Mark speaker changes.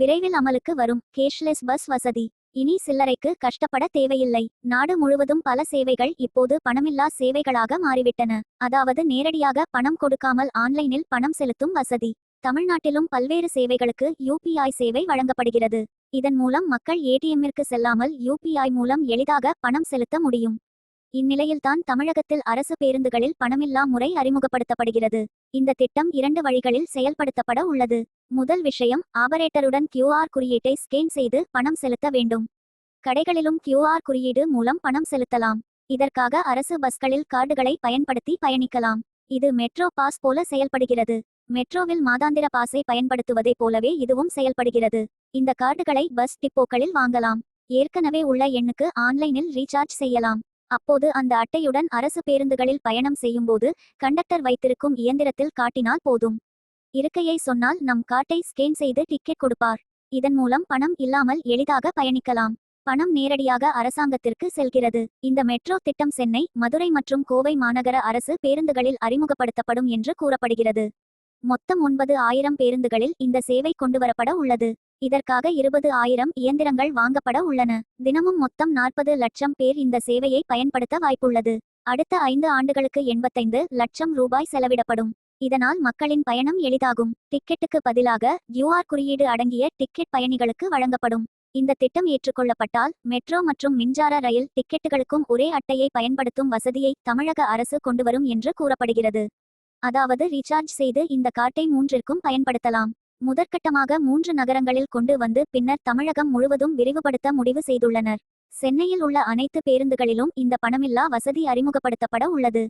Speaker 1: விரைவில் அமலுக்கு வரும் கேஷ்லெஸ் பஸ் வசதி. இனி சில்லறைக்கு கஷ்டப்பட தேவையில்லை. நாடு முழுவதும் பல சேவைகள் இப்போது பணமில்லா சேவைகளாக மாறிவிட்டன. அதாவது நேரடியாக பணம் கொடுக்காமல் ஆன்லைனில் பணம் செலுத்தும் வசதி. தமிழ்நாட்டிலும் பல்வேறு சேவைகளுக்கு யூபிஐ சேவை வழங்கப்படுகிறது. இதன் மூலம் மக்கள் ஏடிஎம்மிற்கு செல்லாமல் யூபிஐ மூலம் எளிதாக பணம் செலுத்த முடியும். இந்நிலையில்தான் தமிழகத்தில் அரசு பேருந்துகளில் பணமில்லா முறை அறிமுகப்படுத்தப்படுகிறது. இந்த திட்டம் 2 வழிகளில் செயல்படுத்தப்பட உள்ளது. முதல் விஷயம், ஆபரேட்டருடன் கியூஆர் குறியீட்டை ஸ்கேன் செய்து பணம் செலுத்த வேண்டும். கடைகளிலும் கியூஆர் குறியீடு மூலம் பணம் செலுத்தலாம். இதற்காக அரசு பஸ்களில் கார்டுகளை பயன்படுத்தி பயணிக்கலாம். இது மெட்ரோ பாஸ் போல செயல்படுகிறது. மெட்ரோவில் மாதாந்திர பாஸை பயன்படுத்துவதைப் போலவே இதுவும் செயல்படுகிறது. இந்த கார்டுகளை பஸ் டிப்போக்களில் வாங்கலாம். ஏற்கனவே உள்ள எண்ணுக்கு ஆன்லைனில் ரீசார்ஜ் செய்யலாம். அப்போது அந்த அட்டையுடன் அரசு பேருந்துகளில் பயணம் செய்யும்போது கண்டக்டர் வைத்திருக்கும் இயந்திரத்தில் காட்டினால் போதும். இருக்கையை சொன்னால் நம் கார்டை ஸ்கேன் செய்து டிக்கெட் கொடுப்பார். இதன் மூலம் பணம் இல்லாமல் எளிதாக பயணிக்கலாம். பணம் நேரடியாக அரசாங்கத்திற்கு செல்கிறது. இந்த மெட்ரோ திட்டம் சென்னை, மதுரை மற்றும் கோவை மாநகர அரசு பேருந்துகளில் அறிமுகப்படுத்தப்படும் என்று கூறப்படுகிறது. மொத்தம் 9,000 பேருந்துகளில் இந்த சேவை கொண்டுவரப்பட உள்ளது. இதற்காக 20,000 இயந்திரங்கள் வாங்கப்பட உள்ளன. தினமும் மொத்தம் 40 லட்சம் பேர் இந்த சேவையை பயன்படுத்த வாய்ப்புள்ளது. அடுத்த 5 ஆண்டுகளுக்கு 85 லட்சம் ரூபாய் செலவிடப்படும். இதனால் மக்களின் பயணம் எளிதாகும். டிக்கெட்டுக்கு பதிலாக கியூஆர் குறியீடு அடங்கிய டிக்கெட் பயணிகளுக்கு வழங்கப்படும். இந்த திட்டம் ஏற்றுக்கொள்ளப்பட்டால் மெட்ரோ மற்றும் மின்சார ரயில் டிக்கெட்டுகளுக்கும் ஒரே அட்டையை பயன்படுத்தும் வசதியை தமிழக அரசு கொண்டுவரும் என்று கூறப்படுகிறது. அதாவது ரீசார்ஜ் செய்து இந்த கார்டை 3ற்கும் பயன்படுத்தலாம். முதற்கட்டமாக 3 நகரங்களில் கொண்டு வந்து பின்னர் தமிழகம் முழுவதும் விரிவுபடுத்த முடிவு செய்துள்ளனர். சென்னையில் உள்ள அனைத்து பேருந்துகளிலும் இந்த பணமில்லா வசதி அறிமுகப்படுத்தப்பட உள்ளது.